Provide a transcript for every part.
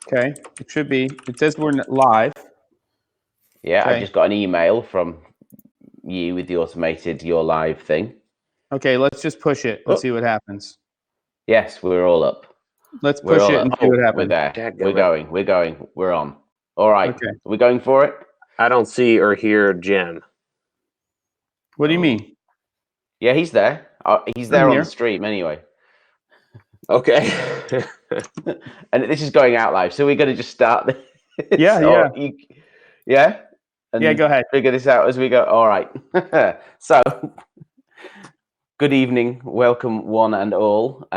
Okay, it should be. It says we're live. Yeah, Okay. I just got an email from you with the automated "you're live" thing. Okay, let's just push it and see what happens. Yes, we're all up. Let's push it and see what happens. We're there. We're going. We're on. All right. Okay. Are we going for it? I don't see or hear Jem. What do you mean? Yeah, he's there. He's there on the stream anyway. Okay. And this is going out live, so we're going to just start this. Yeah, yeah. And yeah, go ahead. Figure this out as we go. All right. So, good evening. Welcome, one and all.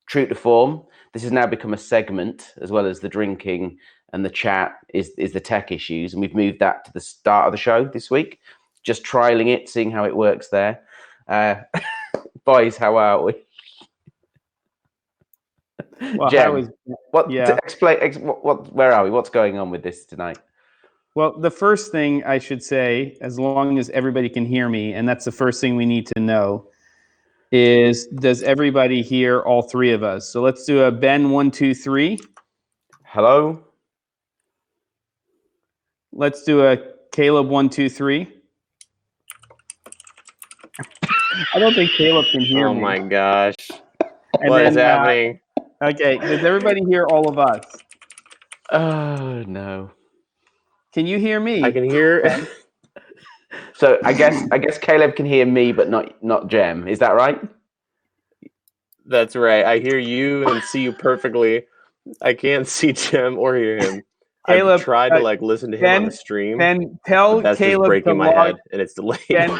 True to form, this has now become a segment, as well as the drinking and the chat is the tech issues, and we've moved that to the start of the show this week. Just trialing it, seeing how it works there. Boys, how are we? Well, Jem, explain where are we? What's going on with this tonight? Well, the first thing I should say, as long as everybody can hear me, and that's the first thing we need to know, is does everybody hear all three of us? So let's do a Ben 1, 2, 3. Hello. Let's do a Caleb 1, 2, 3. I don't think Caleb can hear me. Oh my gosh. And what is happening? Okay, does everybody hear all of us? Oh no. Can you hear me? I can hear. So I guess Caleb can hear me, but not Jem. Is that right? That's right. I hear you and see you perfectly. I can't see Jem or hear him. Caleb, I've tried to listen to him on the stream. Then tell that's Caleb just breaking to my head, and it's delayed.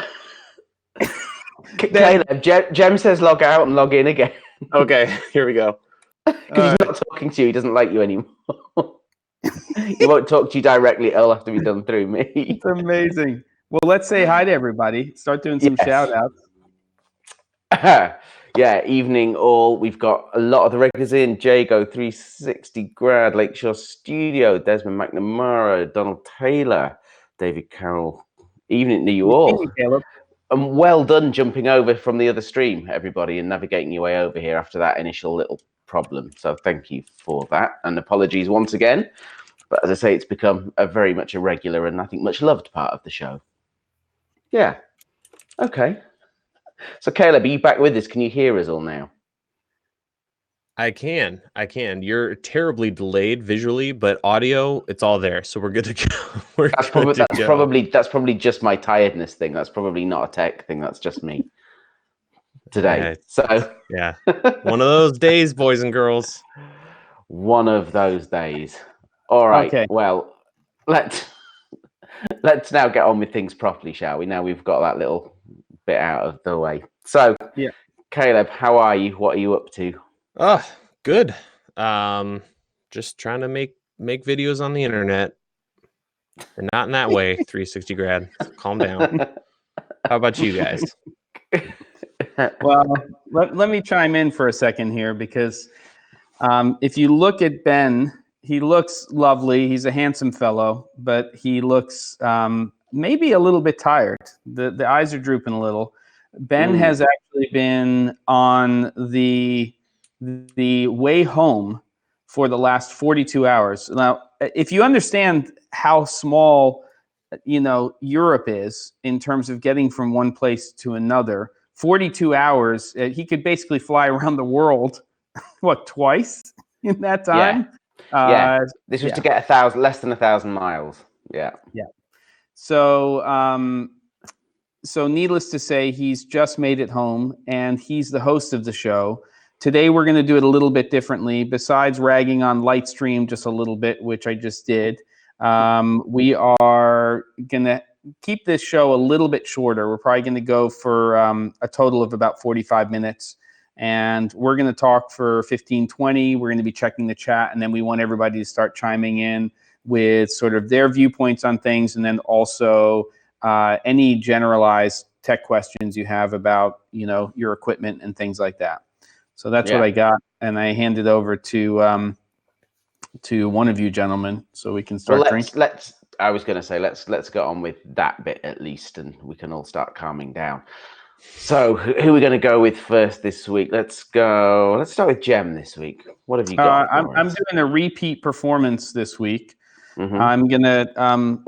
Caleb, Jem says log out and log in again. Okay, here we go. Because he's not talking to you. He doesn't like you anymore. He won't talk to you directly. It'll have to be done through me. It's amazing. Well, let's say hi to everybody. Start doing some shout outs. Yeah, evening all. We've got a lot of the regulars in. Jago 360 Grad, Lakeshore Studio, Desmond McNamara, Donald Taylor, David Carroll. Evening to you all. Caleb. And well done jumping over from the other stream, everybody, and navigating your way over here after that initial little problem. So thank you for that. And apologies once again. But as I say, it's become very much a regular and I think much loved part of the show. Yeah. Okay. So Caleb, are you back with us? Can you hear us all now? I can. You're terribly delayed visually, but audio, it's all there. So we're good to go. That's probably just my tiredness thing. That's probably not a tech thing. That's just me today. Yeah. One of those days, boys and girls. One of those days. All right. Okay. Well, let's now get on with things properly, shall we? Now we've got that little bit out of the way. So, yeah. Caleb, how are you? What are you up to? Oh, good. Just trying to make videos on the internet. And not in that way, 360 Grad. Calm down. How about you guys? Well, let me chime in for a second here because if you look at Ben, he looks lovely. He's a handsome fellow, but he looks maybe a little bit tired. The eyes are drooping a little. Ben has actually been on the way home for the last 42 hours. Now, if you understand how small, Europe is in terms of getting from one place to another, 42 hours, he could basically fly around the world, twice in that time? Yeah. This was to get less than 1,000 miles. Yeah. Yeah. So needless to say, he's just made it home, and he's the host of the show. Today, we're going to do it a little bit differently. Besides ragging on Lightstream just a little bit, which I just did, we are going to keep this show a little bit shorter. We're probably going to go for a total of about 45 minutes. And we're going to talk for 15, 20. We're going to be checking the chat. And then we want everybody to start chiming in with sort of their viewpoints on things. And then also any generalized tech questions you have about, your equipment and things like that. So that's what I got, and I hand it over to one of you gentlemen, so we can start drinking. I was going to say let's get on with that bit at least, and we can all start calming down. So who are we going to go with first this week? Let's start with Jem this week. What have you got? I'm doing a repeat performance this week. Mhm.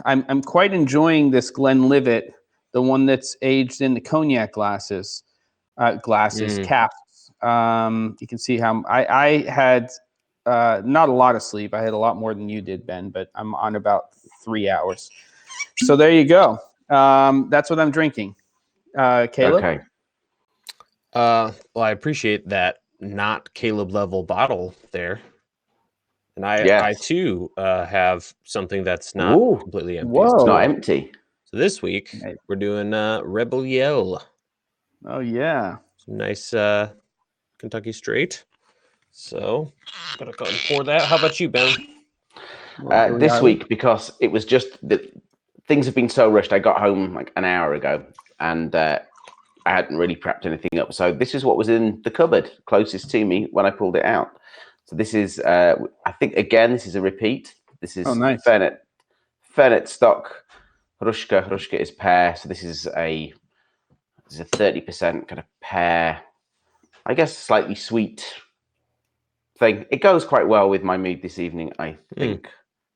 I'm quite enjoying this Glenlivet, the one that's aged in the cognac glasses, caps. You can see how I had not a lot of sleep. I had a lot more than you did, Ben, but I'm on about 3 hours. So there you go. That's what I'm drinking. Caleb? Okay. Well, I appreciate that not Caleb level bottle there. And I too have something that's not completely empty. Whoa. It's not empty. So this week we're doing Rebel Yell. Oh yeah. Some nice Kentucky straight. So gonna go and pour that. How about you, Ben? This week, because it was just that things have been so rushed. I got home like an hour ago and I hadn't really prepped anything up. So this is what was in the cupboard closest to me when I pulled it out. So this is, I think, again, this is a repeat. This is nice. Fernet stock Hruška. Hruška is pear. So this is a 30% kind of pear, I guess, slightly sweet thing. It goes quite well with my mood this evening, I think.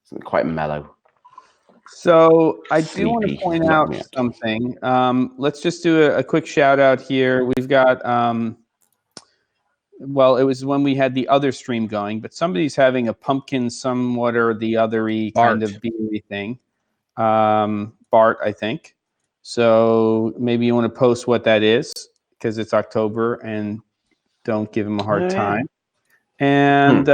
Something quite mellow. So I do want to point out something. Let's just do a quick shout out here. We've got, well, it was when we had the other stream going, but somebody's having a pumpkin somewhat or the othery kind of beery thing. Bart, I think. So maybe you want to post what that is because it's October and don't give him a hard time. And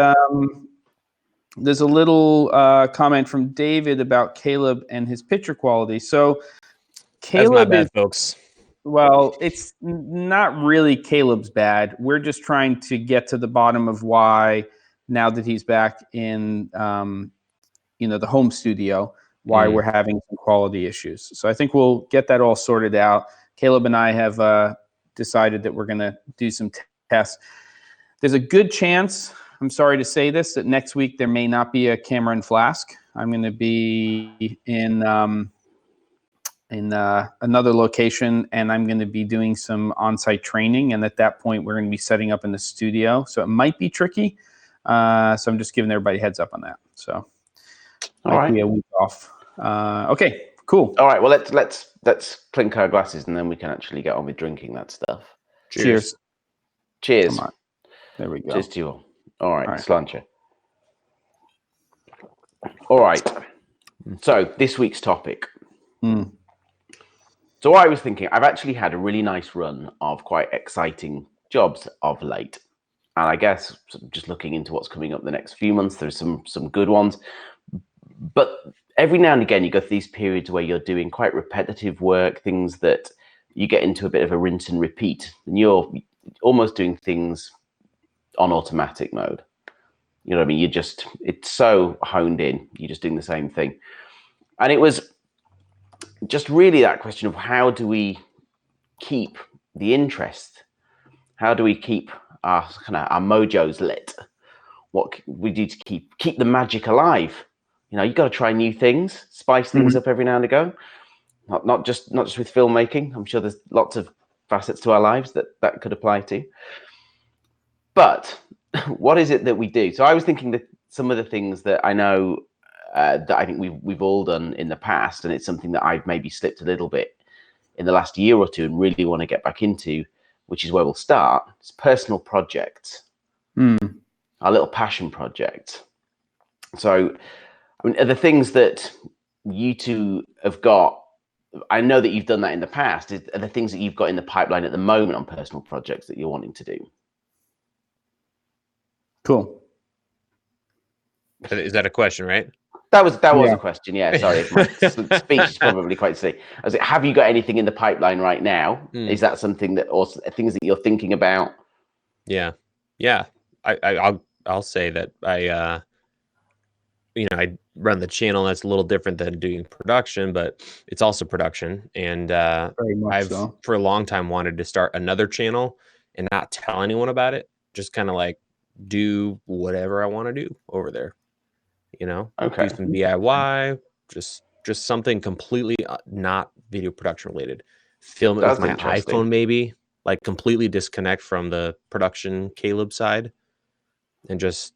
there's a little comment from David about Caleb and his picture quality. So Caleb That's not bad, folks. Well, it's not really Caleb's bad. We're just trying to get to the bottom of why, now that he's back in, the home studio, why we're having some quality issues. So I think we'll get that all sorted out. Caleb and I have decided that we're going to do some tests. There's a good chance, I'm sorry to say this, that next week there may not be a camera in Flask. I'm going to be in another location, and I'm going to be doing some on-site training. And at that point, we're going to be setting up in the studio. So it might be tricky. So I'm just giving everybody a heads up on that. So might be a week off. Okay, cool. All right. Well, let's clink our glasses, and then we can actually get on with drinking that stuff. Cheers. Cheers. Come on. There we go. Cheers to you all. All right. Sláinte. All right. So this week's topic. So I was thinking, I've actually had a really nice run of quite exciting jobs of late. And I guess just looking into what's coming up the next few months, there's some good ones. But every now and again, you go through these periods where you're doing quite repetitive work, things that you get into a bit of a rinse and repeat. And you're almost doing things on automatic mode. You know what I mean? It's so honed in. You're just doing the same thing. And it was just really that question of how do we keep the interest? How do we keep our mojos lit? What we do to keep the magic alive? You know, you got to try new things, spice things up every now and again. Not just with filmmaking. I'm sure there's lots of facets to our lives that could apply to. But what is it that we do? So I was thinking that some of the things that I know that I think we've all done in the past, and it's something that I've maybe slipped a little bit in the last year or two and really want to get back into, which is where we'll start. It's personal projects, our little passion projects. So, I mean, are the things that you two have got, I know that you've done that in the past, are the things that you've got in the pipeline at the moment on personal projects that you're wanting to do? Cool. Is that a question, right? That was a question. Yeah, sorry. My speech is probably quite silly. I was like, have you got anything in the pipeline right now? Is that something that, or things that you're thinking about? Yeah. I'll say that I run the channel. That's a little different than doing production, but it's also production. And I've for a long time wanted to start another channel and not tell anyone about it. Just kind of like do whatever I want to do over there. You know, do some DIY, just something completely not video production related. film it with my iPhone, maybe like completely disconnect from the production Caleb side, and just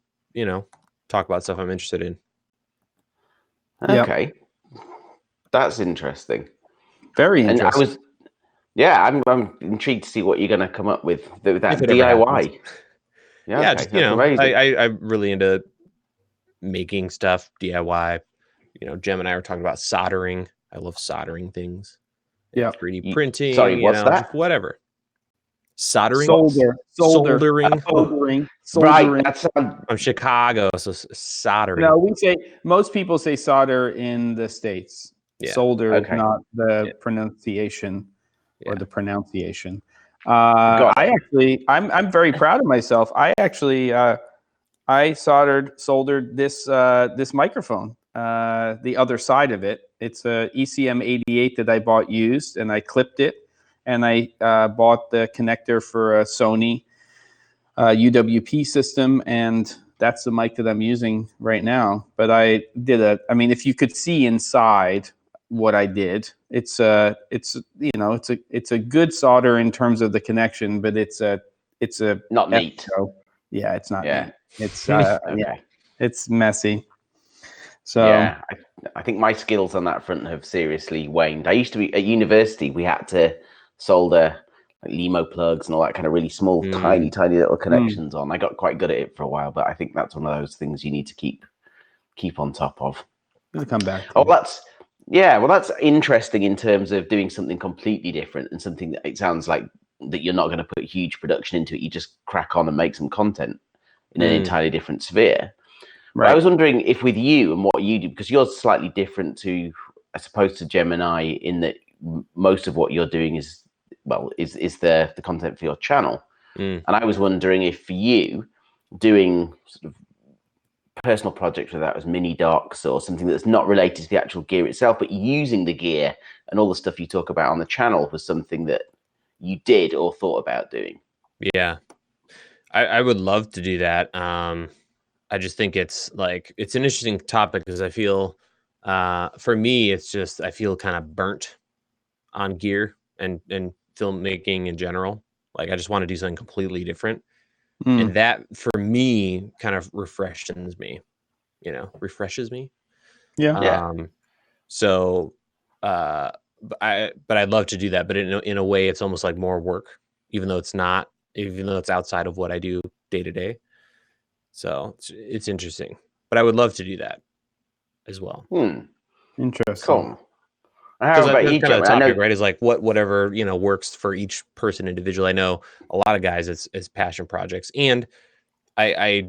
talk about stuff I'm interested in. Okay, that's interesting. Very interesting. I'm intrigued to see what you're going to come up with that DIY. I'm really into making stuff DIY. Jem and I were talking about soldering. I love soldering things. Yeah, 3D printing. Sorry, what's that? Whatever. Soldering. Soldering. Right. That's I'm Chicago, so soldering. No, most people say solder in the States. Yeah. Solder is not the pronunciation or the pronunciation. I'm very proud of myself. I actually I soldered this microphone, the other side of it. It's a ECM88 that I bought used, and I clipped it, and I bought the connector for a Sony UWP system, and that's the mic that I'm using right now. But if you could see inside what I did, it's a good solder in terms of the connection, but it's not neat. Yeah, it's not neat. It's okay. It's messy. So yeah, I think my skills on that front have seriously waned. I used to be at university. We had to solder like Limo plugs and all that kind of really small, tiny little connections on. I got quite good at it for a while, but I think that's one of those things you need to keep on top of. It'll come back. That's interesting in terms of doing something completely different and something that it sounds like that you're not going to put huge production into it. You just crack on and make some content in an entirely different sphere. Right. I was wondering if with you and what you do, because you're slightly different to, I suppose, to Gemini, in that most of what you're doing is the content for your channel. And I was wondering if for you, doing sort of personal projects, whether that was mini docs or something that's not related to the actual gear itself, but using the gear and all the stuff you talk about on the channel was something that you did or thought about doing. Yeah, I would love to do that. I just think it's an interesting topic because I feel, for me, it's just, I feel kind of burnt on gear and filmmaking in general. Like, I just want to do something completely different. And that for me kind of refreshes me. Yeah. So, but I'd love to do that, but in a way it's almost like more work, even though it's outside of what I do day to day. So it's interesting, but I would love to do that as well. Interesting. Cool. Because that's kind of the topic, right? Is like whatever works for each person individually. I know a lot of guys it's passion projects, and I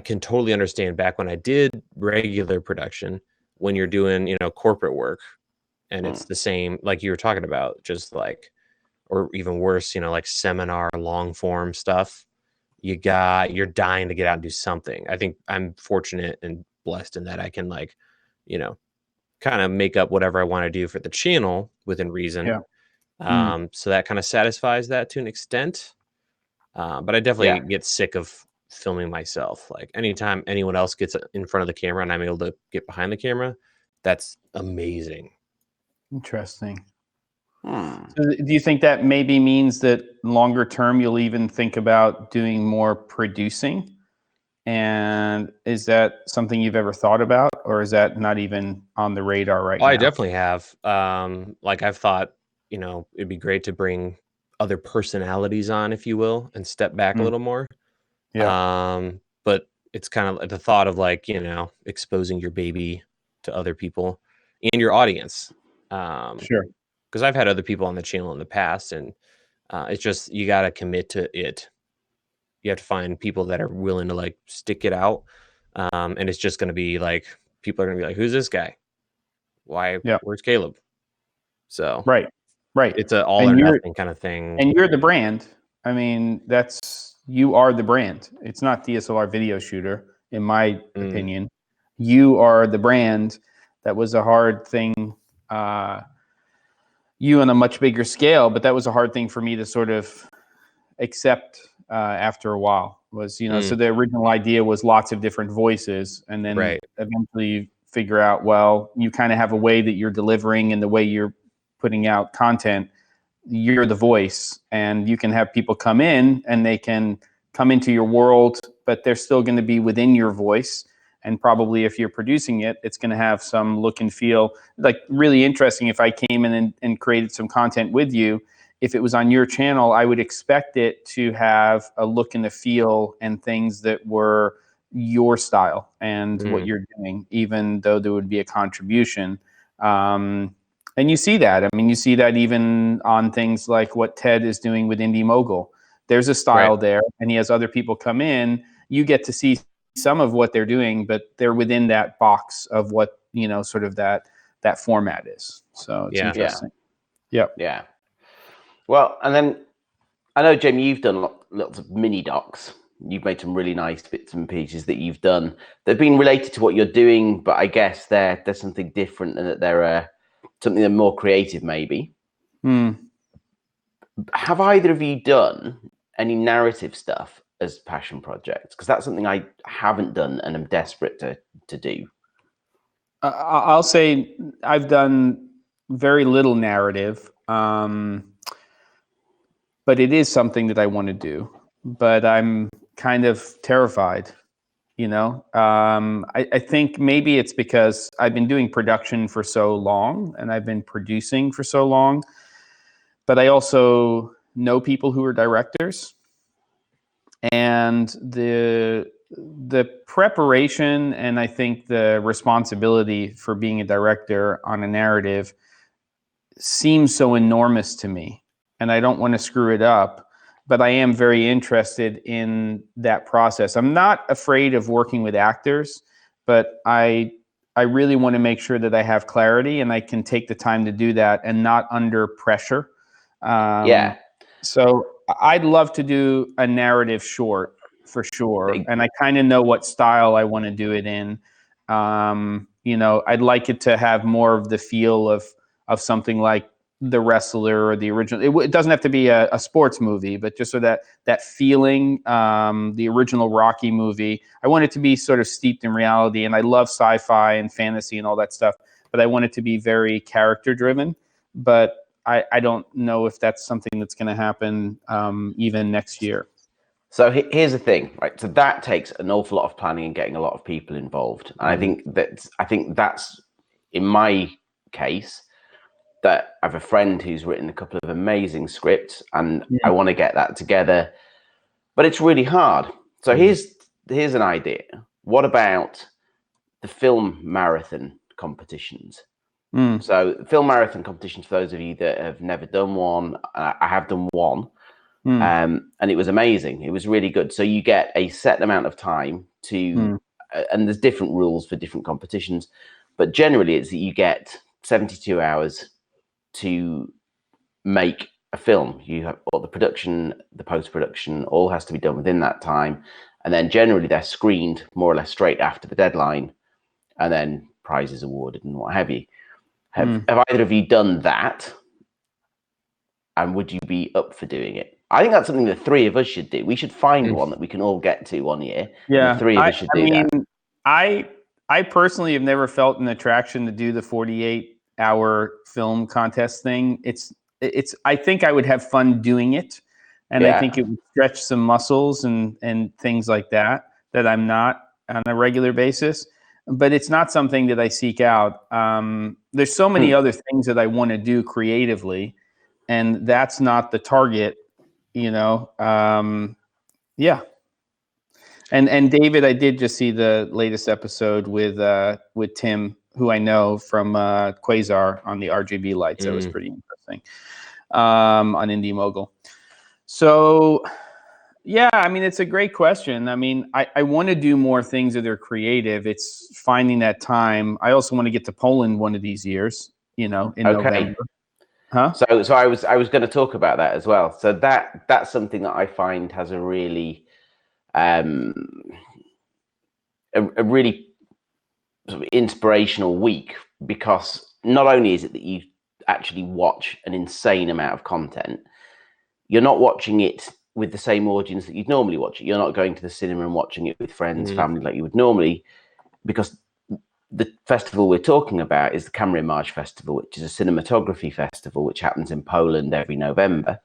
can totally understand back when I did regular production, when you're doing corporate work, and it's the same like you were talking about, just like, or even worse, like seminar long form stuff. You're dying to get out and do something. I think I'm fortunate and blessed in that I can kind of make up whatever I want to do for the channel within reason. Yeah. So that kind of satisfies that to an extent. But I definitely get sick of filming myself. Like anytime anyone else gets in front of the camera and I'm able to get behind the camera, that's amazing. Interesting. So do you think that maybe means that longer term you'll even think about doing more producing? And is that something you've ever thought about, or is that not even on the radar right now? I definitely have. Like I've thought, it'd be great to bring other personalities on, if you will, and step back a little more. Yeah. But it's kind of the thought of like, exposing your baby to other people and your audience. Sure. Because I've had other people on the channel in the past, and it's just, you got to commit to it. You have to find people that are willing to like stick it out. And it's just going to be like, people are going to be like, who's this guy? Why? Yeah. Where's Caleb? So, right. It's an all or nothing kind of thing. And you're the brand. I mean, you are the brand. It's not DSLR Video Shooter, in my opinion. You are the brand. That was a hard thing. You on a much bigger scale, but that was a hard thing for me to sort of accept after a while. Was so the original idea was lots of different voices, and then eventually you figure out, well, you kind of have a way that you're delivering and the way you're putting out content you're the voice, and you can have people come in and they can come into your world, but they're still going to be within your voice. And probably if you're producing it, it's going to have some look and feel. Like, really interesting, if I came in and created some content with you, if it was on your channel, I would expect it to have a look and a feel and things that were your style and what you're doing, even though there would be a contribution. And you see that. I mean, you see that even on things like what Ted is doing with Indie Mogul. There's a style there, and he has other people come in. You get to see some of what they're doing, but they're within that box of what, you know, sort of that format is. So it's interesting. Yeah. Well, and then I know, Jamie, you've done lots of mini docs. You've made some really nice bits and pieces that you've done. They've been related to what you're doing, but I guess there's something different, and that they're something that's more creative, maybe. Have either of you done any narrative stuff as passion projects? Because that's something I haven't done and I'm desperate to do. I'll say I've done very little narrative, but it is something that I want to do. But I'm kind of terrified, you know. I think maybe it's because I've been doing production for so long and I've been producing for so long, but I also know people who are directors, and the preparation and I think the responsibility for being a director on a narrative seems so enormous to me, and I don't want to screw it up, but I am very interested in that process. I'm not afraid of working with actors, but I really want to make sure that I have clarity and I can take the time to do that and not under pressure. So I'd love to do a narrative short for sure. And I kind of know what style I want to do it in. You know, I'd like it to have more of the feel of something like The Wrestler or the original. It doesn't have to be a sports movie, but just so that feeling, the original Rocky movie. I want it to be sort of steeped in reality, and I love sci-fi and fantasy and all that stuff, but I want it to be very character driven. But I don't know if that's something that's going to happen even next year. So here's the thing, right? So that takes an awful lot of planning and getting a lot of people involved. And I think that's in my case, that I have a friend who's written a couple of amazing scripts, and I want to get that together, but it's really hard. So here's an idea. What about the film marathon competitions? So film marathon competitions, for those of you that have never done one, I have done one, and it was amazing. It was really good. So you get a set amount of time to, and there's different rules for different competitions, but generally it's that you get 72 hours to make a film. You have all the production, the post-production, all has to be done within that time. And then generally they're screened more or less straight after the deadline, and then prizes awarded and what have you. Have either of you done that? And would you be up for doing it? I think that's something the three of us should do. We should find one that we can all get to one year. Yeah, the three of us should do that. I personally have never felt an attraction to do the 48-hour film contest thing. I think I would have fun doing it, and I think it would stretch some muscles and things like that I'm not on a regular basis. But it's not something that I seek out. There's so many other things that I want to do creatively, and that's not the target, you know. Yeah. And David, I did just see the latest episode with Tim, who I know from Quasar on the RGB lights. That was pretty interesting on Indie Mogul. So, yeah, I mean, it's a great question. I mean, I want to do more things that are creative. It's finding that time. I also want to get to Poland one of these years, you know, in November. Huh? So I was going to talk about that as well. So that's something that I find has a really a really sort of inspirational week, because not only is it that you actually watch an insane amount of content, you're not watching it with the same audience that you'd normally watch it. You're not going to the cinema and watching it with friends, family, like you would normally, because the festival we're talking about is the Camera Image Festival, which is a cinematography festival, which happens in Poland every November.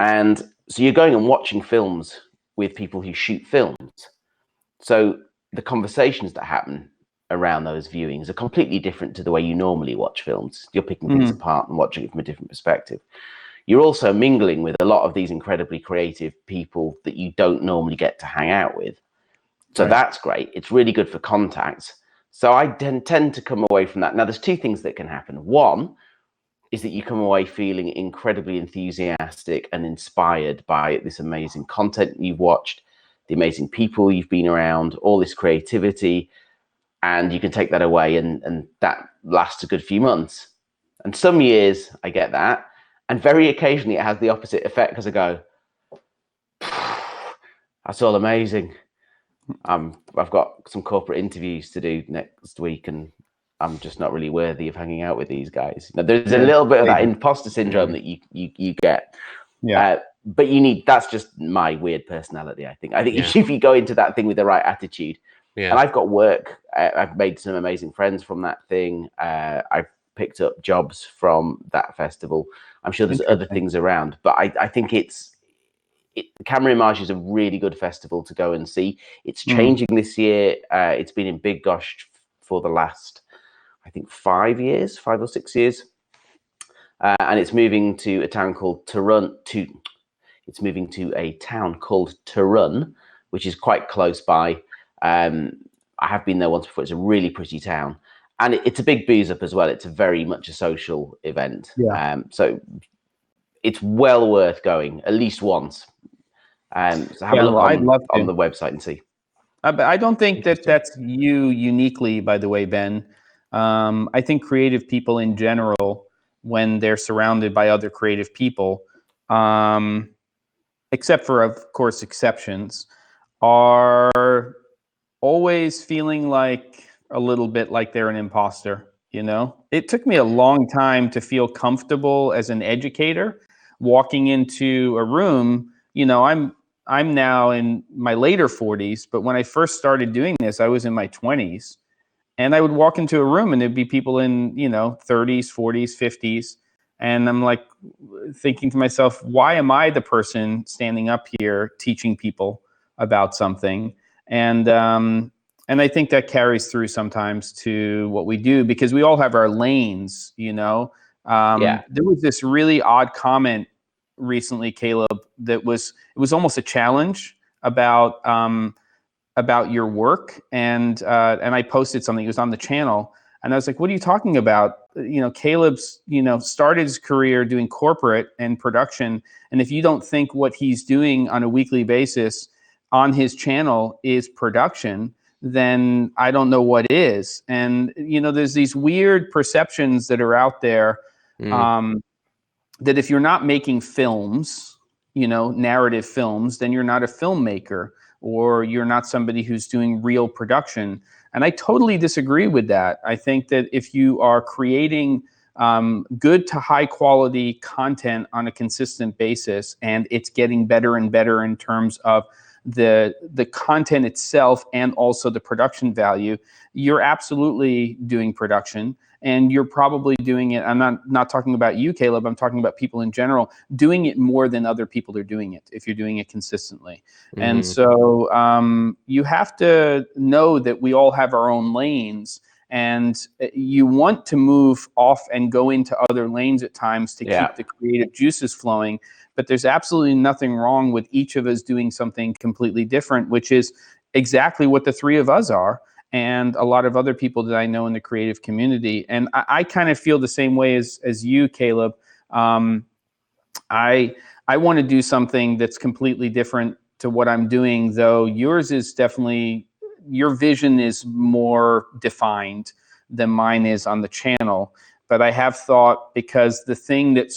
And so you're going and watching films with people who shoot films. So the conversations that happen around those viewings are completely different to the way you normally watch films. You're picking things apart and watching it from a different perspective. You're also mingling with a lot of these incredibly creative people that you don't normally get to hang out with. So that's great. It's really good for contacts. So I tend to come away from that. Now, there's two things that can happen. One is that you come away feeling incredibly enthusiastic and inspired by this amazing content you've watched, the amazing people you've been around, all this creativity, and you can take that away, and that lasts a good few months. And some years I get that, and very occasionally it has the opposite effect, because I go, that's all amazing. I've got some corporate interviews to do next week, and I'm just not really worthy of hanging out with these guys. Now, there's a little bit of that imposter syndrome that you get. Yeah. But that's just my weird personality, I think. If you go into that thing with the right attitude, and I've got work, I've made some amazing friends from that thing. I've picked up jobs from that festival. I'm sure there's other things around, but I think Camera Image is a really good festival to go and see. It's changing this year. It's been in Big Gosh for the last, I think, 5 or 6 years. And it's moving to a town called It's moving to a town called Turun, which is quite close by. I have been there once before. It's a really pretty town, and it's a big booze up as well. It's very much a social event. So it's well worth going at least once. So have a look on the website and see. I don't think that's you uniquely, by the way, Ben. I think creative people in general, when they're surrounded by other creative people, except for, of course, exceptions, are always feeling like a little bit like they're an imposter. It took me a long time to feel comfortable as an educator walking into a room. I'm now in my later 40s, but when I first started doing this, I was in my 20s, and I would walk into a room and there'd be people in 30s, 40s, 50s, and I'm like thinking to myself, why am I the person standing up here teaching people about something? And I think that carries through sometimes to what we do, because we all have our lanes. There was this really odd comment recently, Caleb, that it was almost a challenge about your work, and I posted something. It was on the channel, and I was like, "What are you talking about?" Caleb's started his career doing corporate and production, and if you don't think what he's doing on a weekly basis on his channel is production, then I don't know what is. And there's these weird perceptions that are out there. That if you're not making films, narrative films, then you're not a filmmaker, or you're not somebody who's doing real production. And I totally disagree with that. I think that if you are creating good to high quality content on a consistent basis, and it's getting better and better in terms of the content itself and also the production value, you're absolutely doing production. And you're probably doing it, I'm not talking about you, Caleb, I'm talking about people in general, doing it more than other people are doing it, if you're doing it consistently. And so you have to know that we all have our own lanes, and you want to move off and go into other lanes at times to keep the creative juices flowing. But there's absolutely nothing wrong with each of us doing something completely different, which is exactly what the three of us are, and a lot of other people that I know in the creative community. And I kind of feel the same way as you, Caleb. I want to do something that's completely different to what I'm doing, though yours is definitely, your vision is more defined than mine is on the channel. But I have thought, because the thing that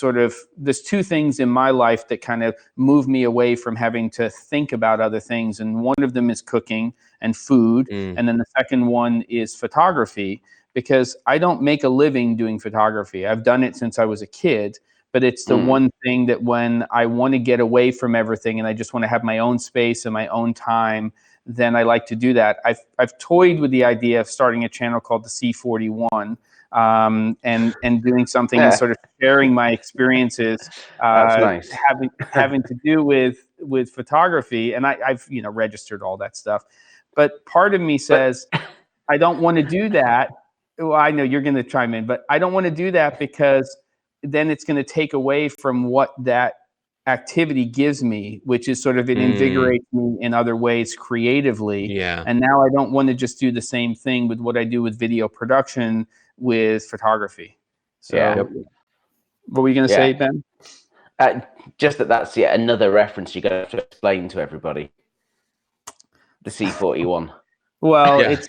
there's two things in my life that kind of move me away from having to think about other things. And one of them is cooking and food. And then the second one is photography, because I don't make a living doing photography. I've done it since I was a kid, but it's the one thing that when I want to get away from everything and I just want to have my own space and my own time, then I like to do that. I've toyed with the idea of starting a channel called the C41, and doing something and sort of sharing my experiences, That's nice. having to do with photography, and I've registered all that stuff. But part of me says I don't want to do that. Well, I know you're going to chime in, but I don't want to do that because then it's going to take away from what that activity gives me, which is sort of it invigorates me in other ways creatively. Yeah. And now I don't want to just do the same thing with what I do with video production with photography. So what were you going to say, Ben? Just that's yet another reference you're going to have to explain to everybody. The C41. Well, it's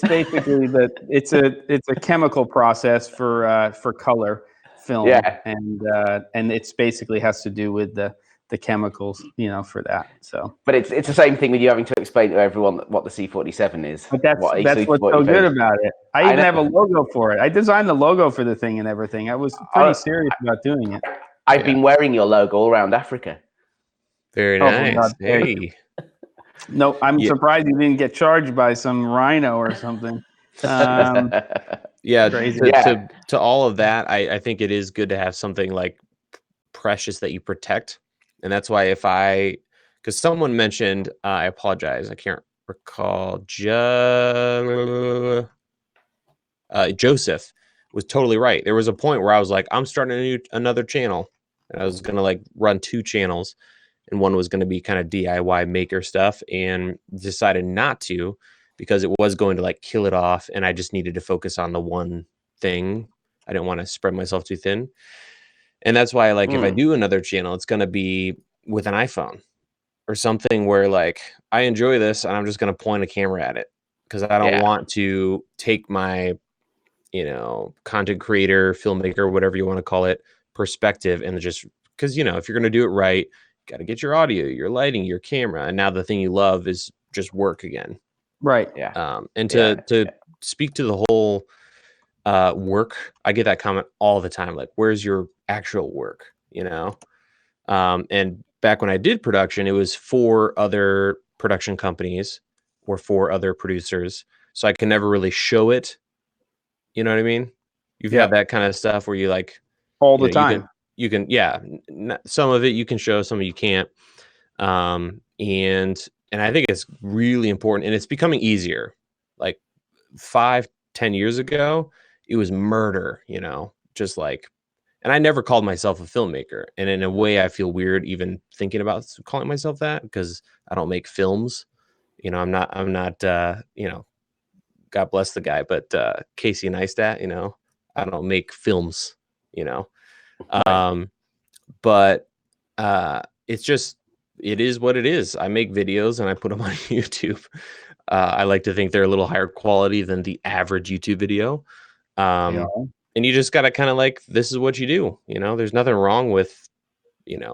basically it's a chemical process for color film, and it's basically has to do with the chemicals, for that. So, but it's the same thing with you having to explain to everyone what the C47 is. But that's what's so good about it. I even have a logo for it. I designed the logo for the thing and everything. I was pretty serious about doing it. I've been wearing your logo all around Africa. Very nice. Hey. No, I'm surprised you didn't get charged by some rhino or something. To all of that, I think it is good to have something like precious that you protect. And that's why because someone mentioned, I apologize, I can't recall, Joseph was totally right. There was a point where I was like, I'm starting another channel, and I was going to run 2 channels. And one was going to be kind of DIY maker stuff, and decided not to because it was going to kill it off. And I just needed to focus on the one thing. I didn't want to spread myself too thin. And that's why if I do another channel, it's going to be with an iPhone or something where I enjoy this and I'm just going to point a camera at it, because I don't want to take my, content creator, filmmaker, whatever you want to call it, perspective, and just because, if you're going to do it right, got to get your audio, your lighting, your camera, and now the thing you love is just work again. Right. Yeah. And to speak to the whole work, I get that comment all the time. Where's your actual work? And back when I did production, it was for other production companies or for other producers, so I can never really show it. You know what I mean? You've had that kind of stuff where you all the time. You can some of it you can show, some of you can't. And I think it's really important, and it's becoming easier. 5-10 years ago, it was murder, and I never called myself a filmmaker. And in a way, I feel weird even thinking about calling myself that, because I don't make films. I'm not, God bless the guy, but Casey Neistat, I don't make films, but it's just, it is what it is. I make videos and I put them on YouTube. I like to think they're a little higher quality than the average YouTube video. And you just got to kind of this is what you do. There's nothing wrong with,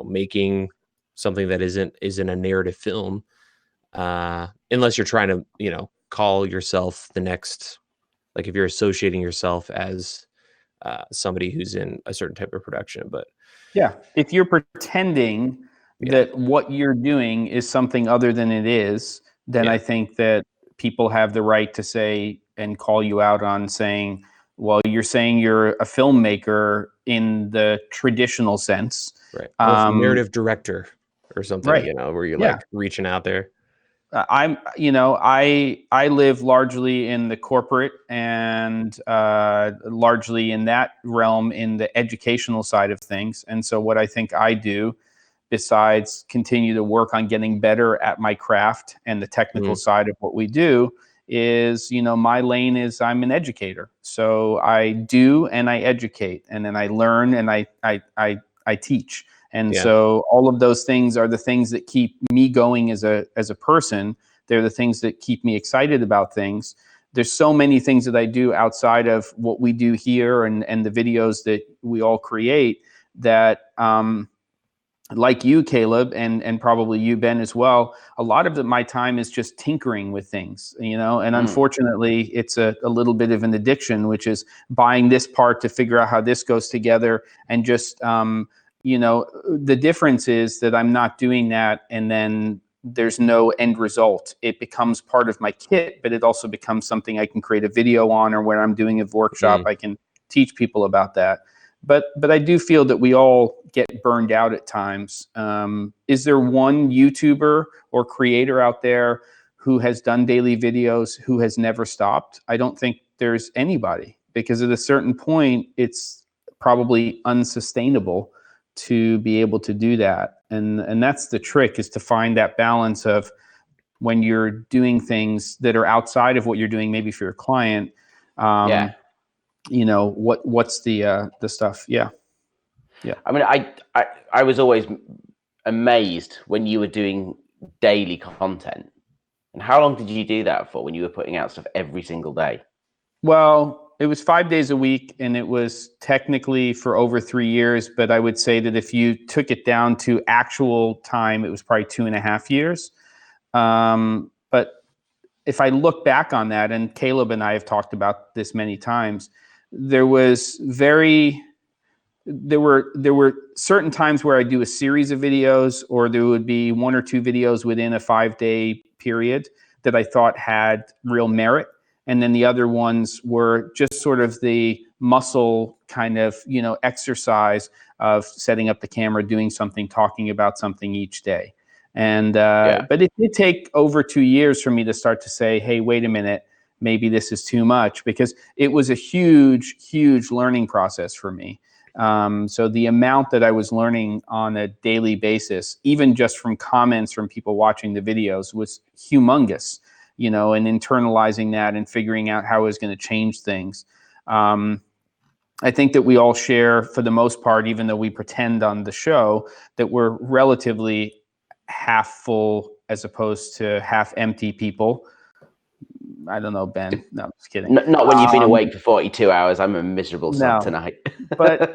making something that isn't a narrative film, unless you're trying to, call yourself the next, if you're associating yourself as somebody who's in a certain type of production. But if you're pretending that what you're doing is something other than it is, then I think that people have the right to say and call you out on saying, well, you're saying you're a filmmaker in the traditional sense. Right. Narrative director or something, where you're reaching out there. I live largely in the corporate and largely in that realm in the educational side of things. And so what I think I do, besides continue to work on getting better at my craft and the technical side of what we do, is, my lane is I'm an educator. So I do and I educate, and then I learn and I teach. And so all of those things are the things that keep me going as a person. They're the things that keep me excited about things. There's so many things that I do outside of what we do here and the videos that we all create that, like you, Caleb, and probably you, Ben, as well, a lot of my time is just tinkering with things, and unfortunately it's a little bit of an addiction, which is buying this part to figure out how this goes together, and just, the difference is that I'm not doing that and then there's no end result. It becomes part of my kit, but it also becomes something I can create a video on, or when I'm doing a workshop, I can teach people about that. But I do feel that we all get burned out at times. Is there one YouTuber or creator out there who has done daily videos who has never stopped? I don't think there's anybody, because at a certain point, it's probably unsustainable to be able to do that. And that's the trick, is to find that balance of when you're doing things that are outside of what you're doing, maybe for your client, you know, what's the stuff. Yeah. I mean, I was always amazed when you were doing daily content. And how long did you do that for when you were putting out stuff every single day? Well, it was 5 days a week, and it was technically for over 3 years. But I would say that if you took it down to actual time, it was probably 2.5 years. But if I look back on that, and Caleb and I have talked about this many times, there were certain times where I do a series of videos, or there would be 1 or 2 videos within a 5-day period that I thought had real merit. And then the other ones were just sort of the muscle kind of, you know, exercise of setting up the camera, doing something, talking about something each day. And, but it did take over 2 years for me to start to say, hey, wait a minute, maybe this is too much, because it was a huge, huge learning process for me. So the amount that I was learning on a daily basis, even just from comments from people watching the videos, was humongous, you know, and internalizing that and figuring out how I was going to change things. I think that we all share, for the most part, even though we pretend on the show that we're relatively half full as opposed to half empty people. I don't know, Ben. No, I'm just kidding. Not when you've been awake for 42 hours. I'm a miserable son tonight. but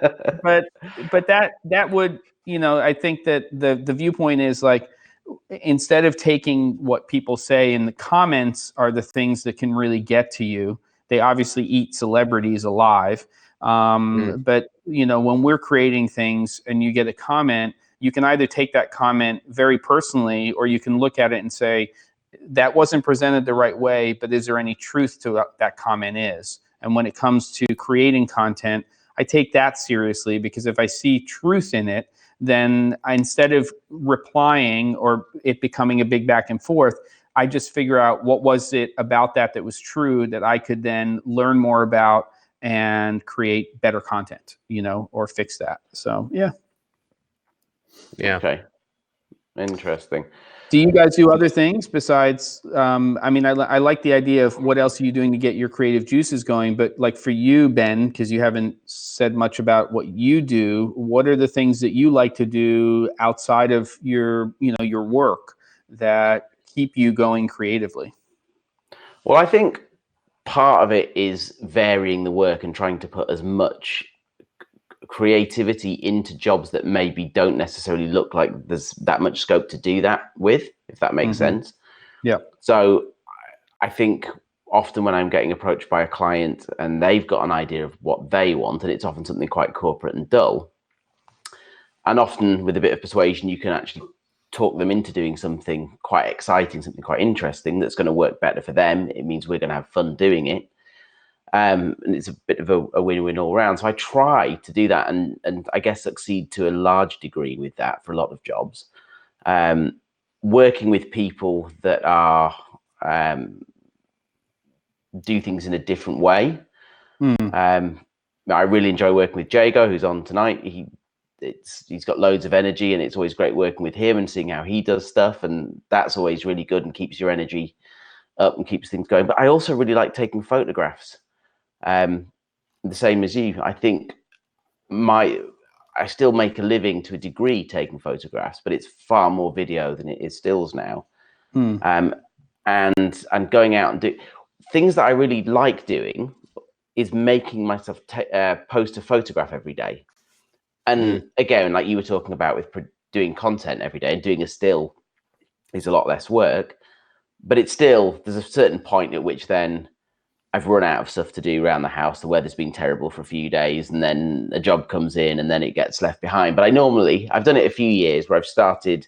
that would, you know, I think that the viewpoint is like, instead of taking what people say in the comments are the things that can really get to you. They obviously eat celebrities alive. But, you know, when we're creating things and you get a comment, you can either take that comment very personally, or you can look at it and say, that wasn't presented the right way, but is there any truth to what that comment is? And when it comes to creating content, I take that seriously, because if I see truth in it, then instead of replying or it becoming a big back and forth, I just figure out what was it about that was true that I could then learn more about and create better content, you know, or fix that. So, yeah. Yeah. Okay. Interesting. Do you guys do other things besides, I mean, I like the idea of what else are you doing to get your creative juices going, but like for you, Ben, because you haven't said much about what you do, what are the things that you like to do outside of your, you know, your work that keep you going creatively? Well, I think part of it is varying the work and trying to put as much creativity into jobs that maybe don't necessarily look like there's that much scope to do that with, if that makes sense. Yeah. So I think often when I'm getting approached by a client and they've got an idea of what they want, and it's often something quite corporate and dull, and often with a bit of persuasion, you can actually talk them into doing something quite exciting, something quite interesting that's going to work better for them. It means we're going to have fun doing it. And it's a bit of a win-win all around. So I try to do that and I guess succeed to a large degree with that for a lot of jobs. Working with people that are do things in a different way. I really enjoy working with Jago, who's on tonight. He's got loads of energy, and it's always great working with him and seeing how he does stuff, and that's always really good and keeps your energy up and keeps things going. But I also really like taking photographs. The same as you. I think I still make a living to a degree taking photographs, but it's far more video than it is stills now. And going out and do things that I really like doing is making myself post a photograph every day. And again, like you were talking about with doing content every day, and doing a still is a lot less work, but it's still, there's a certain point at which then I've run out of stuff to do around the house. The weather's been terrible for a few days, and then a job comes in and then it gets left behind. But I've done it a few years where I've started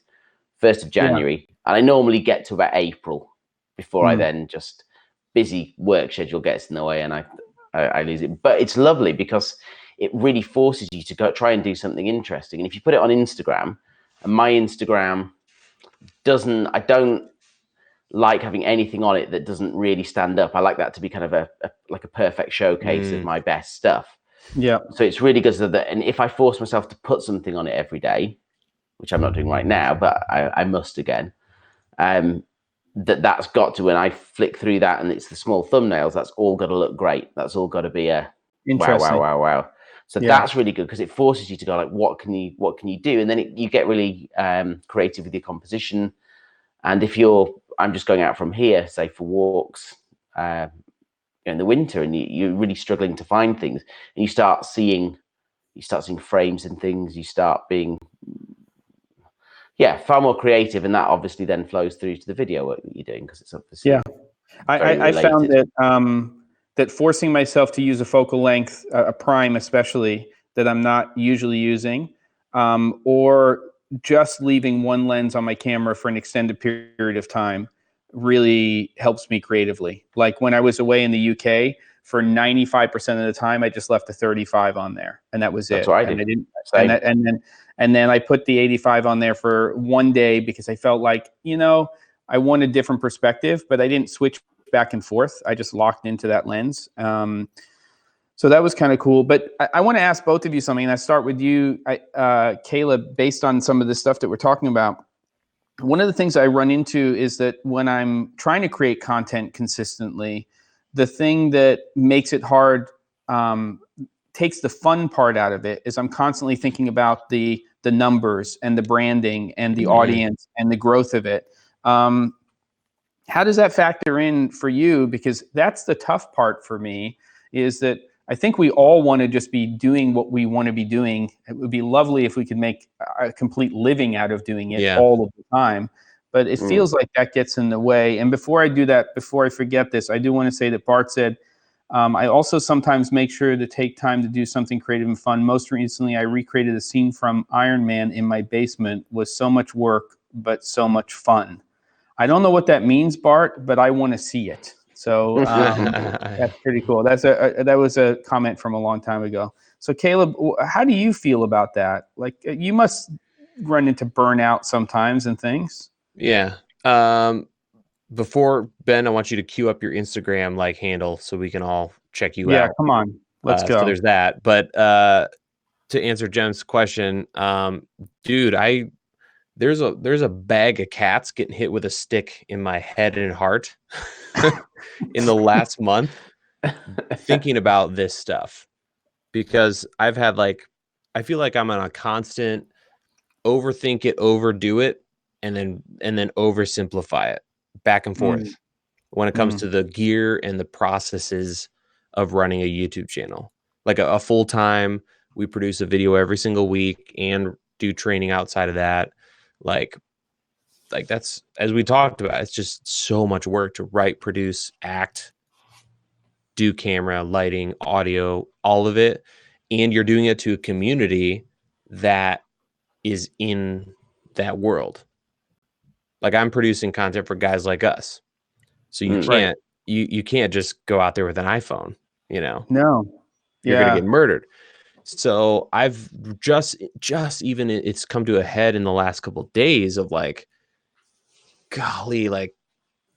1st of January, And I normally get to about April before I then just busy work schedule gets in the way and I lose it. But it's lovely because it really forces you to go try and do something interesting. And if you put it on Instagram, and my Instagram I don't like having anything on it that doesn't really stand up. I like that to be kind of like a perfect showcase of my best stuff. Yeah. So it's really good. And if I force myself to put something on it every day, which I'm not doing right now, but I must again, that's got to, when I flick through that and it's the small thumbnails, that's all got to look great. That's all got to be a wow. So that's really good because it forces you to go like, what can you do? And then you get really creative with your composition. And if I'm just going out from here, say for walks in the winter, and you're really struggling to find things, and you start seeing frames and things, you start being far more creative, and that obviously then flows through to the video work that you're doing because it's obviously I found that that forcing myself to use a focal length, a prime especially, that I'm not usually using, or just leaving one lens on my camera for an extended period of time really helps me creatively. Like when I was away in the UK, for 95% of the time, I just left the 35 on there, and that was it. That's what I did. And I didn't, and then I put the 85 on there for one day because I felt like, I want a different perspective, but I didn't switch back and forth. I just locked into that lens. So that was kind of cool. But I want to ask both of you something, and I start with you, Caleb, based on some of the stuff that we're talking about. One of the things I run into is that when I'm trying to create content consistently, the thing that makes it hard, takes the fun part out of it, is I'm constantly thinking about the numbers and the branding and the audience and the growth of it. How does that factor in for you? Because that's the tough part for me, is that I think we all want to just be doing what we want to be doing. It would be lovely if we could make a complete living out of doing it all of the time. But it feels like that gets in the way. And before I do that, before I forget this, I do want to say that Bart said, I also sometimes make sure to take time to do something creative and fun. Most recently, I recreated a scene from Iron Man in my basement. It was so much work, but so much fun. I don't know what that means, Bart, but I want to see it. So that's pretty cool. That was a comment from a long time ago. So Caleb, how do you feel about that? Like, you must run into burnout sometimes and things. Yeah. Before, Ben, I want you to queue up your Instagram handle so we can all check you out. Yeah, come on. Let's go. So there's that. But to answer Jem's question, dude, there's a bag of cats getting hit with a stick in my head and heart in the last month thinking about this stuff, because I've had I feel like I'm on a constant overthink it, overdo it, and then oversimplify it back and forth when it comes to the gear and the processes of running a YouTube channel. Like a full-time, we produce a video every single week and do training outside of that. Like that's, as we talked about, it's just so much work to write, produce, act, do camera, lighting, audio, all of it. And you're doing it to a community that is in that world. Like, I'm producing content for guys like us. So you can't, you can't just go out there with an iPhone, No. You're going to get murdered. So I've just even, it's come to a head in the last couple of days of golly,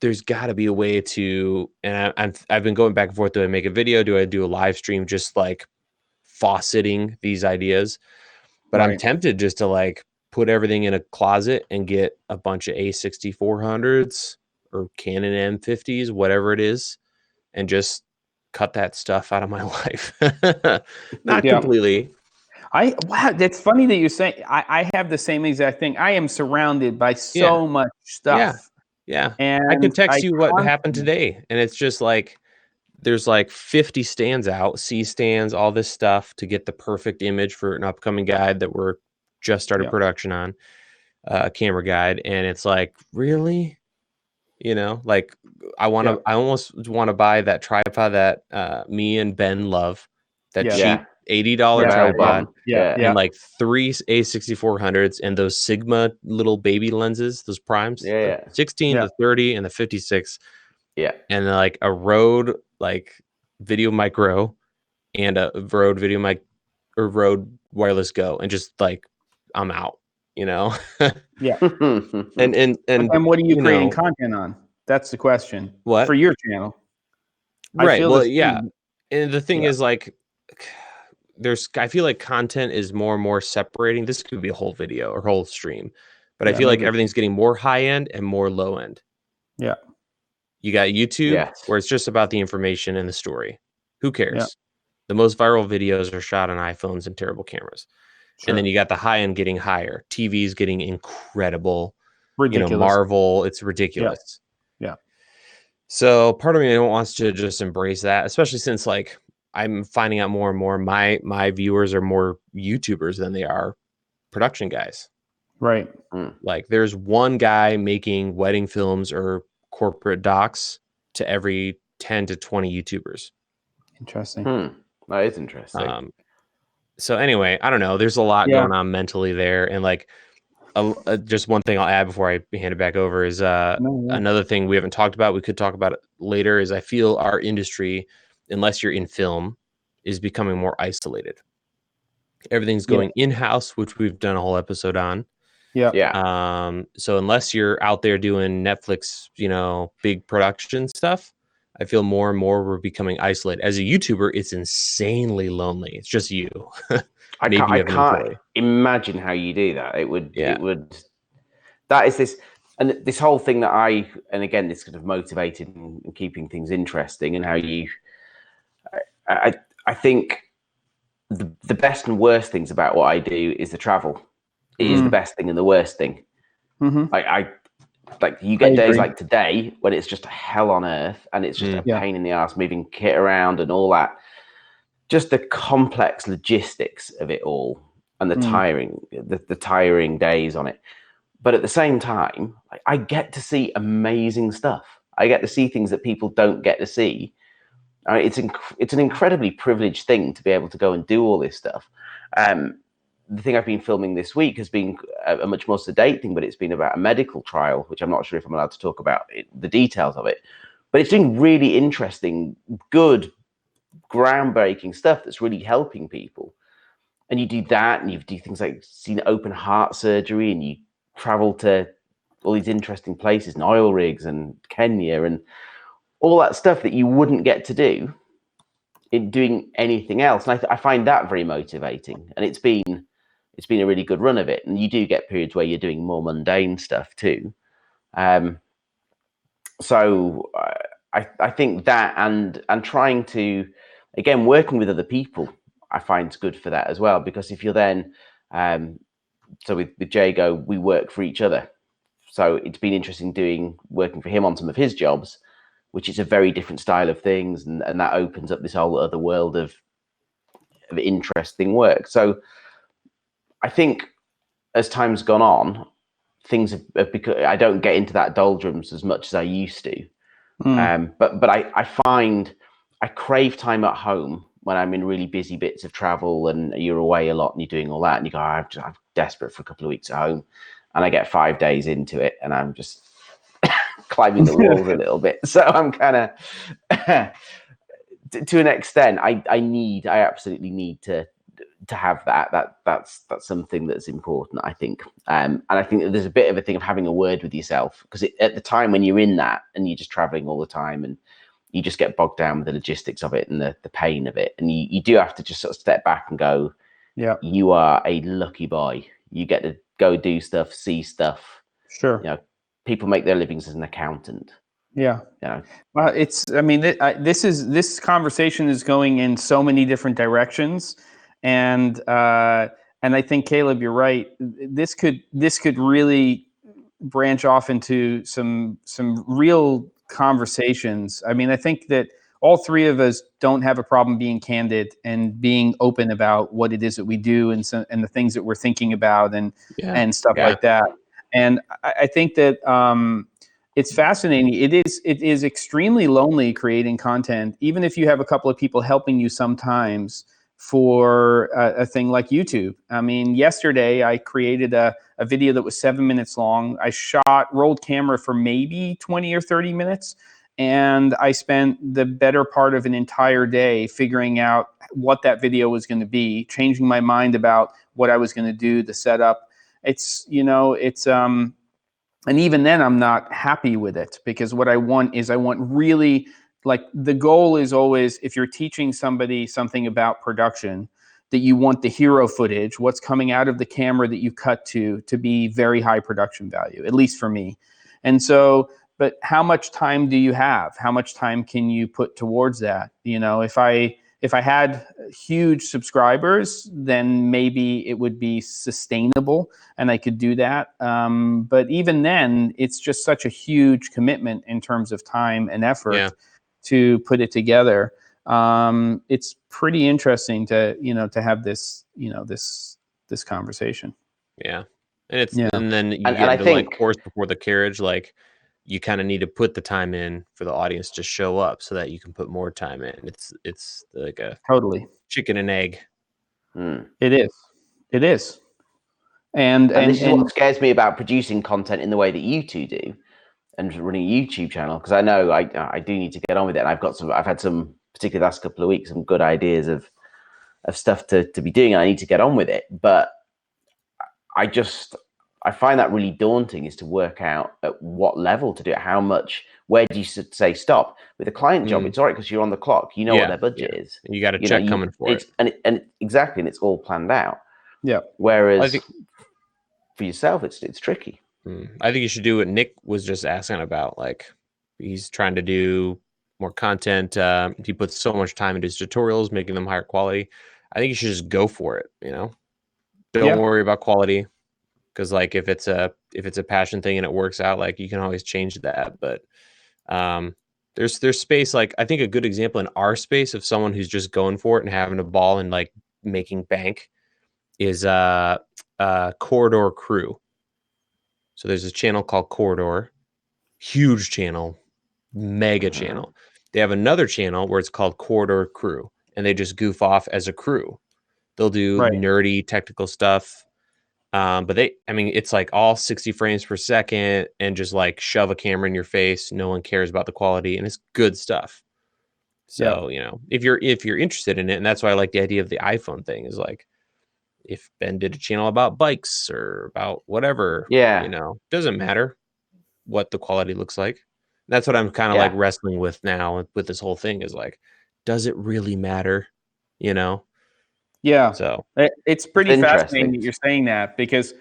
there's got to be a way to, and I've been going back and forth. Do I make a video? Do I do a live stream? Just fauceting these ideas. But I'm tempted just to put everything in a closet and get a bunch of A6400s or Canon M50s, whatever it is, and just cut that stuff out of my life. Not completely. Wow, that's funny that you're saying. I have the same exact thing. I am surrounded by so much stuff. Yeah. And I could text you what happened today, and it's just there's 50 stands out, C stands, all this stuff to get the perfect image for an upcoming guide that we're just started production on, a camera guide. And it's really, I almost want to buy that tripod that me and Ben love, that $80 tripod, Yeah. and like 3 A6400s and those Sigma little baby lenses, those primes, the 16, the 30, and the 56. Yeah. And then like a Rode like video micro and a Rode video mic or Rode wireless Go, and just like I'm out, you know. Yeah. and what are you creating content on? That's the question. What? For your channel. Right. Well, yeah. And the thing is, like, I feel like content is more and more separating. This could be a whole video or whole stream, but I feel like everything's getting more high end and more low end. Yeah. You got YouTube, where it's just about the information and the story. Who cares? The most viral videos are shot on iPhones and terrible cameras. And then you got the high end getting higher. TV's getting incredible. Ridiculous. You know, Marvel, it's ridiculous. Yeah. So part of me wants to just embrace that, especially since like I'm finding out more and more my viewers are more YouTubers than they are production guys. Right. Like there's one guy making wedding films or corporate docs to every 10 to 20 YouTubers. Interesting. That is interesting. So anyway, I don't know. There's a lot going on mentally there. And like just one thing I'll add before I hand it back over is another thing we haven't talked about, we could talk about it later, is I feel our industry, unless you're in film, is becoming more isolated. Everything's going in-house, which we've done a whole episode on. So unless you're out there doing Netflix, you know, big production stuff, I feel more and more we're becoming isolated. As a YouTuber, it's insanely lonely. It's just you. I can't imagine how you do that. It would. That is this, and this whole thing that and again, this kind of motivated and keeping things interesting, and how you. I think the best and worst things about what I do is the travel. It is the best thing and the worst thing. Like you get days like today when it's just a hell on earth and it's just a pain in the ass moving kit around and all that. Just the complex logistics of it all and the tiring days on it. But at the same time, I get to see amazing stuff. I get to see things that people don't get to see. It's an incredibly privileged thing to be able to go and do all this stuff. The thing I've been filming this week has been a much more sedate thing, but it's been about a medical trial, which I'm not sure if I'm allowed to talk about the details of it. But it's doing really interesting, good, groundbreaking stuff that's really helping people. And you do that, and you do things like seen open heart surgery, and you travel to all these interesting places and oil rigs and Kenya and all that stuff that you wouldn't get to do in doing anything else. And I find that very motivating. And it's been a really good run of it. And you do get periods where you're doing more mundane stuff too. So I think that and trying to, again, working with other people, I find it's good for that as well. Because if you're then, so with Jago, we work for each other. So it's been interesting working for him on some of his jobs, which is a very different style of things. And that opens up this whole other world of interesting work. So I think as time's gone on, things have become, I don't get into that doldrums as much as I used to. But I find I crave time at home when I'm in really busy bits of travel and you're away a lot and you're doing all that and you go, I'm desperate for a couple of weeks at home, and I get 5 days into it and I'm just climbing the walls a little bit. So I'm kind of to an extent, I absolutely need to have that's something that's important, I think. And I think that there's a bit of a thing of having a word with yourself, because at the time when you're in that and you're just traveling all the time and you just get bogged down with the logistics of it and the pain of it, and you do have to just sort of step back and go, you are a lucky boy. You get to go do stuff, see stuff. Sure. You know, people make their livings as an accountant. Yeah. Well, this conversation is going in so many different directions. And I think, Caleb, you're right. This could really branch off into some real conversations. I mean, I think that all three of us don't have a problem being candid and being open about what it is that we do and the things that we're thinking about and stuff like that. And I think that it's fascinating. It is extremely lonely creating content, even if you have a couple of people helping you sometimes. for a thing like YouTube. I mean, yesterday I created a video that was 7 minutes long. I rolled camera for maybe 20 or 30 minutes. And I spent the better part of an entire day figuring out what that video was going to be, changing my mind about what I was going to do, the setup. It's, and even then I'm not happy with it, because what I want really, like, the goal is always, if you're teaching somebody something about production, that you want the hero footage, what's coming out of the camera that you cut to be very high production value, at least for me. And so, but how much time do you have? How much time can you put towards that? If I had huge subscribers, then maybe it would be sustainable and I could do that. But even then, it's just such a huge commitment in terms of time and effort to put it together. It's pretty interesting to have this conversation. Yeah. And then you get into like horse before the carriage, like you kind of need to put the time in for the audience to show up so that you can put more time in. It's like a totally chicken and egg. It is. And this is what scares me about producing content in the way that you two do and running a YouTube channel, because I know I do need to get on with it. And I've had some, particularly the last couple of weeks, some good ideas of stuff to be doing. And I need to get on with it. But I find that really daunting, is to work out at what level to do it, how much, where do you say stop? With a client job, it's all right because you're on the clock, you know what their budget is. You got a check coming for it. And exactly, and it's all planned out. Yeah. Whereas for yourself, it's tricky. I think you should do what Nick was just asking about. Like, he's trying to do more content. He puts so much time into his tutorials, making them higher quality. I think you should just go for it. Don't worry about quality. Because like if it's a passion thing and it works out, like you can always change that. But there's space. Like, I think a good example in our space of someone who's just going for it and having a ball and like making bank is Corridor Crew. So there's a channel called Corridor, huge channel, mega channel. They have another channel where it's called Corridor Crew, and they just goof off as a crew. They'll do nerdy technical stuff. But it's like all 60 frames per second and just like shove a camera in your face. No one cares about the quality, and it's good stuff. So, if you're interested in it, and that's why I like the idea of the iPhone thing, is like, if Ben did a channel about bikes or about whatever, doesn't matter what the quality looks like. That's what I'm kind of like wrestling with now with this whole thing, is like, does it really matter? Yeah. So it's pretty fascinating that you're saying that, because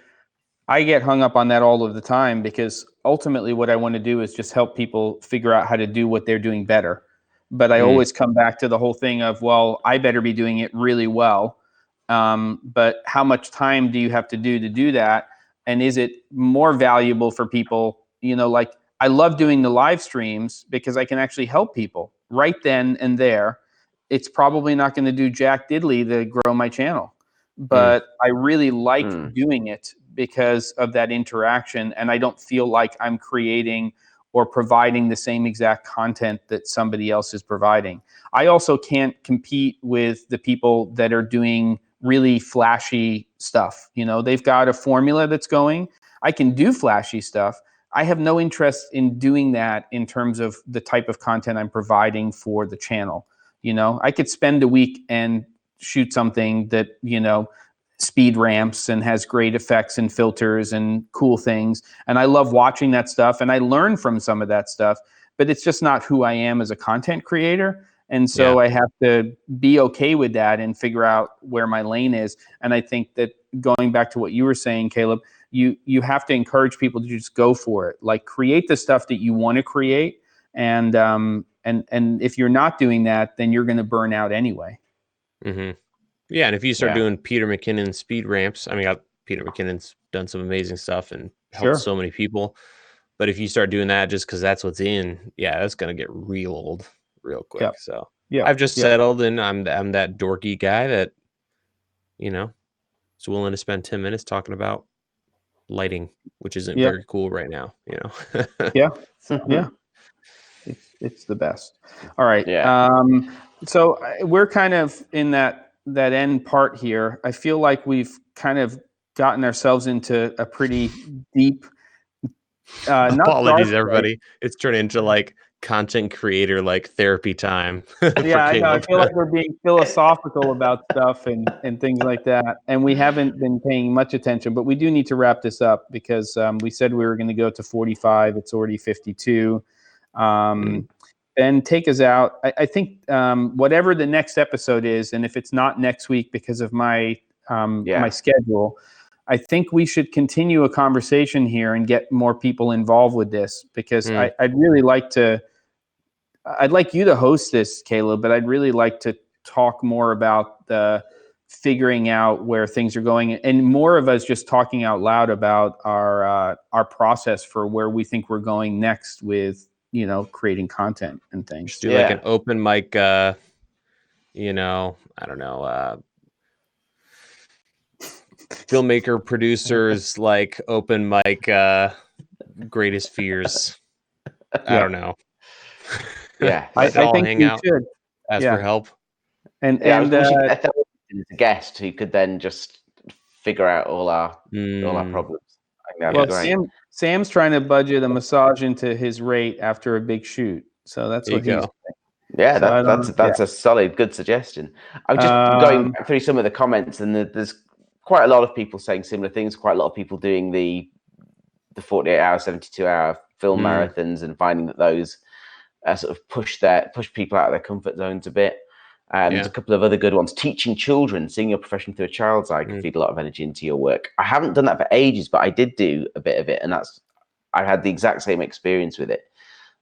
I get hung up on that all of the time, because ultimately what I want to do is just help people figure out how to do what they're doing better. But I always come back to the whole thing of, well, I better be doing it really well. But how much time do you have to do that? And is it more valuable for people? Like, I love doing the live streams because I can actually help people right then and there. It's probably not going to do jack diddly to grow my channel, but I really like doing it because of that interaction. And I don't feel like I'm creating or providing the same exact content that somebody else is providing. I also can't compete with the people that are doing really flashy stuff. They've got a formula that's going. I can do flashy stuff. I have no interest in doing that in terms of the type of content I'm providing for the channel. I could spend a week and shoot something that, speed ramps and has great effects and filters and cool things. And I love watching that stuff, and I learn from some of that stuff, but it's just not who I am as a content creator. And so I have to be okay with that and figure out where my lane is. And I think that, going back to what you were saying, Caleb, you have to encourage people to just go for it. Like, create the stuff that you want to create. And if you're not doing that, then you're going to burn out anyway. Yeah, and if you start doing Peter McKinnon speed ramps, Peter McKinnon's done some amazing stuff and helped so many people. But if you start doing that just because that's what's in, that's going to get real old real quick. So I've just settled, and I'm that dorky guy that, is willing to spend 10 minutes talking about lighting, which isn't very cool right now. It's the best. All right. So we're kind of in that end part here, I feel like we've kind of gotten ourselves into a pretty deep. Not Apologies, dark, everybody. It's turned into like content creator like therapy time. Yeah, I know. I feel like we're being philosophical about stuff and things like that, and we haven't been paying much attention. But we do need to wrap this up because we said we were going to go to 45. It's already 52. Ben, take us out. I think whatever the next episode is, and if it's not next week because of my my schedule, I think we should continue a conversation here and get more people involved with this because I'd really like to. I'd like you to host this, Caleb, but I'd really like to talk more about the figuring out where things are going and more of us just talking out loud about our process for where we think we're going next with, you know, creating content and things. Just do like an open mic, you know, I don't know, filmmaker producers, like open mic, greatest fears. I don't know. Yeah, I think hang we out, should ask for help. And we should get a guest who could then just figure out all our problems. Well, Sam's trying to budget a massage into his rate after a big shoot, so that's what he's doing. Yeah, that's a solid, good suggestion. I'm just going through some of the comments, and there's quite a lot of people saying similar things. Quite a lot of people doing the 48-hour, 72-hour film marathons and finding that those sort of push people out of their comfort zones a bit. There's a couple of other good ones. Teaching children, seeing your profession through a child's eye can feed a lot of energy into your work. I haven't done that for ages, but I did do a bit of it, and I had the exact same experience with it.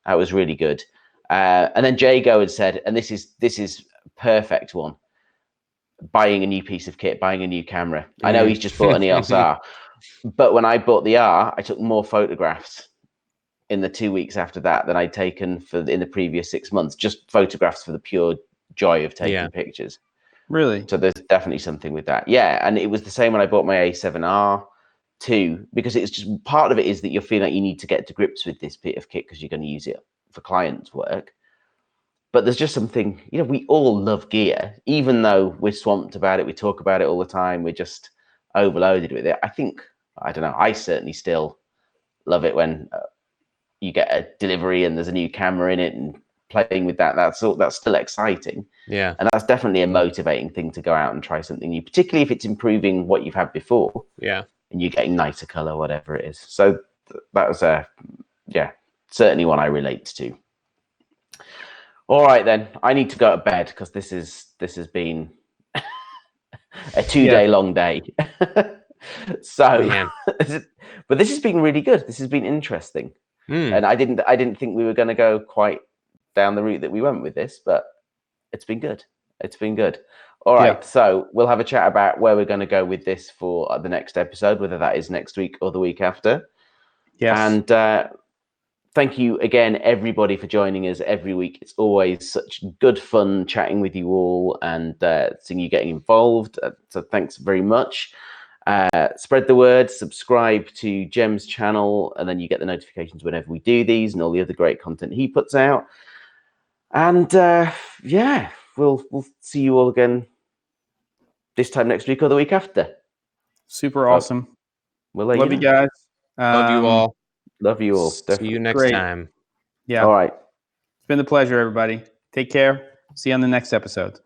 That was really good. And then Jago had said, and this is perfect one: buying a new piece of kit, buying a new camera. I know he's just bought an EOS R, but when I bought the R, I took more photographs in the 2 weeks after that than I'd taken in the previous 6 months. Just photographs for the pure joy of taking pictures. Really? So there's definitely something with that. Yeah, and it was the same when I bought my A7R too, because it's just part of it is that you're feeling like you need to get to grips with this bit of kit because you're going to use it for clients' work. But there's just something, you know, we all love gear, even though we're swamped about it. We talk about it all the time. We're just overloaded with it. I don't know, I certainly still love it when you get a delivery and there's a new camera in it and playing with that. That's still exciting. Yeah. And that's definitely a motivating thing to go out and try something new, particularly if it's improving what you've had before. Yeah. And you're getting nicer color, whatever it is. So that was certainly one I relate to. All right, then I need to go to bed because this has been a 2-day long day. So, but this has been really good. This has been interesting. And I didn't think we were going to go quite down the route that we went with this, but it's been good. It's been good. All right. So we'll have a chat about where we're going to go with this for the next episode, whether that is next week or the week after. Yes. And thank you again, everybody, for joining us every week. It's always such good fun chatting with you all and seeing you getting involved. So thanks very much. Spread the word, subscribe to Jem's channel, and then you get the notifications whenever we do these and all the other great content he puts out. And we'll see you all again this time next week or the week after. Super awesome. We'll love you guys. Love you all. Love you all. See you next time. Yeah. All right. It's been a pleasure, everybody. Take care. See you on the next episode.